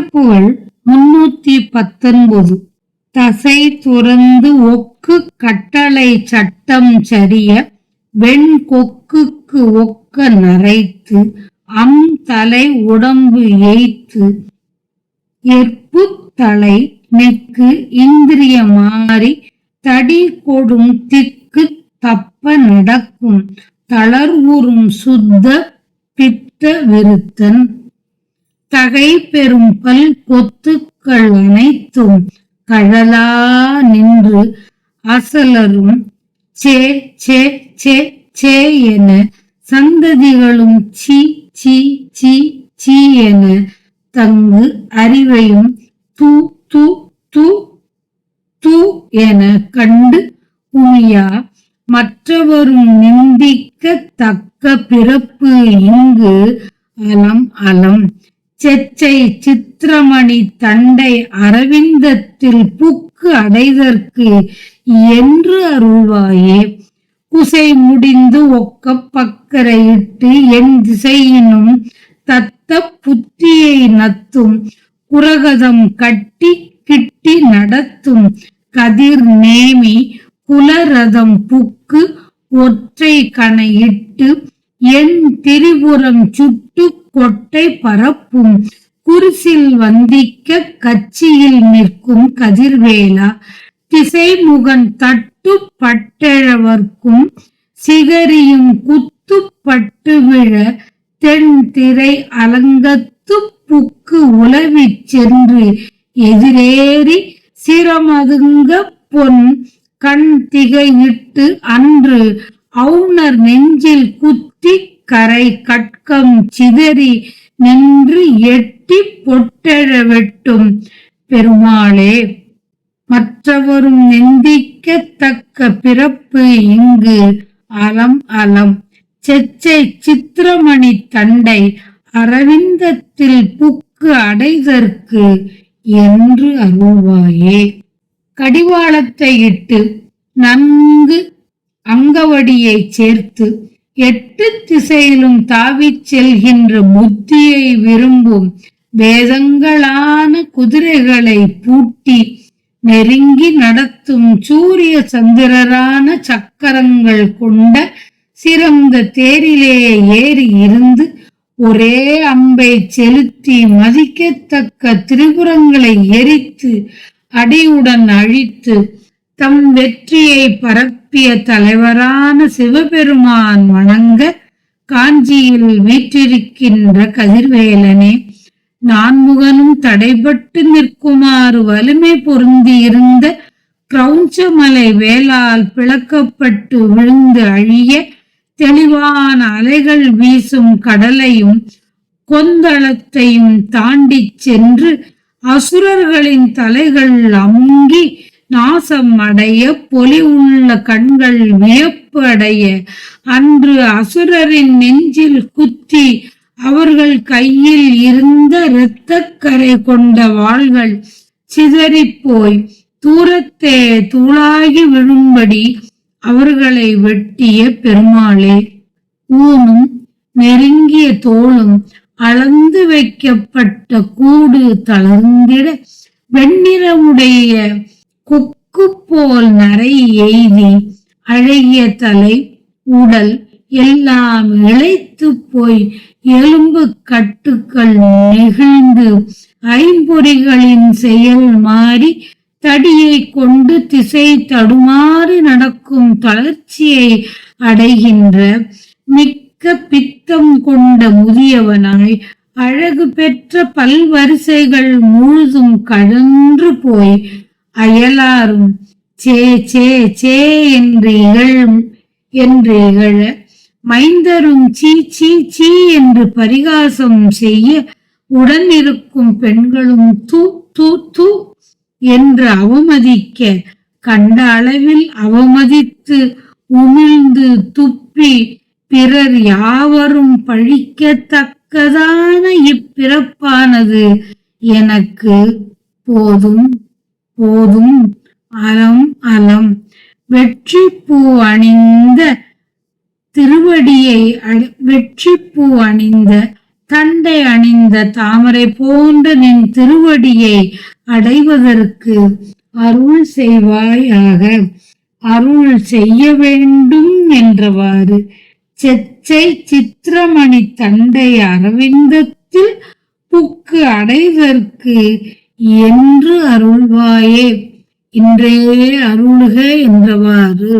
திருப்புகழ் 319. தசை துறந்து ஒக்கு கட்டளை சட்டம் சரிய வெண்கொக்குக்கு ஒக்க நரைத்து தலை உடம்பு எய்த்து எற்பு தலை நெக்கு இந்திரிய மாறி தடி கொடும் திக்கு தப்ப நடக்கும் தளர்வுறும் சுத்த பித்த விருத்தன் தகை பெரும் பல் கொத்துக்கள் அனைத்தும் கழலா நின்று அசலரும் சே சே சே சே என சந்ததிகளும் சி சி சி சி என தங்கு அறிவையும் தூ தூ தூ தூ என கண்டு உமியா மற்றவரும் நிந்திக்க தக்க பிறப்பு இங்கு அலம் அலம் செச்சை சித்திரமணி தண்டை அரவிந்தத்தில் புக்கு அடைதற்கு என்று அருள்வாயே. குசை முடிந்து ஒக்க பக்கரையிட்டு என் திசையினும் தத்த புத்தியை நத்தும் குரகதம் கட்டி கிட்டி நடத்தும் கதிர் நேமி குலரதம் புக்கு ஒற்றை கணையிட்டு என் திரிபுரம் சுட்டு கொட்டை பரப்பும் குரிசில் வந்திக்க கட்சியில் நிற்கும் கதிர்வேலா திசைமுகன் தட்டு பட்டெழவர்க்கும் சிகரியும் குத்து பட்டு விழ தென் திரை அலங்கத்து புக்கு உலவிச் சென்று எதிரேறி சிரமதுங்க பொன் கண் திகையிட்டு அன்று அவுணர் நெஞ்சில் குத்தி கரை கட்கம் சிதறி நின்று எட்டி பொட்டெழ வெட்டும் பெருமாளே. மற்றவரும் நிந்திக்கத்தக்க பிறப்பு இங்கு அலம் அலம் செச்சை சித்திரமணி தண்டை அரவிந்தத்தில் புக்கு அடைதற்கு என்று அருள்வாயே. கடிவாளத்தை இட்டு நன்கு அங்கவடியை சேர்த்து எட்டு திசையிலும் தாவிச் செல்கின்ற புத்தியை விரும்பும் வேதங்களான குதிரைகளை பூட்டி நெருங்கி நடத்தும் சூரிய சந்திரரான சக்கரங்கள் கொண்ட சிறந்த தேரிலே ஏறி இருந்து ஒரே அம்பை செலுத்தி மதிக்கத்தக்க திரிபுரங்களை எரித்து அடியுடன் அழித்து தம் வெற்றியை பரப்பிய தலைவரான சிவபெருமான் வணங்க காஞ்சியில் வீற்றிருக்கின்ற கதிர்வேலனே. நான்முகனும் தடைபட்டு நிற்குமாறு வலிமை பொருந்தி இருந்த கிரௌஞ்சமலை வேளால் பிளக்கப்பட்டு விழுந்து அழிய தெளிவான அலைகள் வீசும் கடலையும் கொந்தளத்தையும் தாண்டி சென்று அசுரர்களின் தலைகள் அமுங்கி நாசம் அடைய பொலி உள்ள கண்கள் வியப்பு அடைய அன்று அசுரரின் நெஞ்சில் குத்தி அவர்கள் கையில் இருந்த இரத்தக்கரை கொண்ட வாள்கள் சிதறிப்போய் தூரத்தே தூளாகி விழும்படி அவர்களை வெட்டிய பெருமாளே. ஊனும் நெருங்கிய தோளும் அளந்து வைக்கப்பட்ட கூடு தளர்ந்திட வெண்ணிறமுடைய கொக்கு போல் நரை எய்தி அழகிய தலை உடல் எல்லாம் இழைத்து போய் எலும்பு கட்டுக்கள் நெகிழ்ந்து ஐம்பொறிகளின் செயல் மாறி தடியை கொண்டு திசை தடுமாறி நடக்கும் தளர்ச்சியை அடைகின்ற மிக்க பித்தம் கொண்ட முதியவனாய் அழகு பெற்ற பல்வரிசைகள் முழுதும் கழன்று போய் அயலாரும் சே சே சே என்று இகழ மைந்தரும் சீ சீ சீ என்று பரிகாசம் செய்ய உடன் இருக்கும் பெண்களும் தூ தூ தூ என்று அவமதிக்க கண்ட அளவில் அவமதித்து உமிழ்ந்து துப்பி பிறர் யாவரும் பழிக்கத்தக்கதான இப்பிறப்பானது எனக்கு போதும் போதும் அலம் அலம். வெற்றி பூ அணிந்த தண்டை அணிந்த தாமரை போன்ற நின் திருவடியை அடைவதற்கு அருள் செய்வாயாக. அருள் செய்ய வேண்டும் என்றவாறு செச்சை சித்திரமணி தண்டை அரவிந்தத்தில் புக்கு அடைதற்கு என்று அருள்வாயே. இன்றே அருள்க என்றவாறு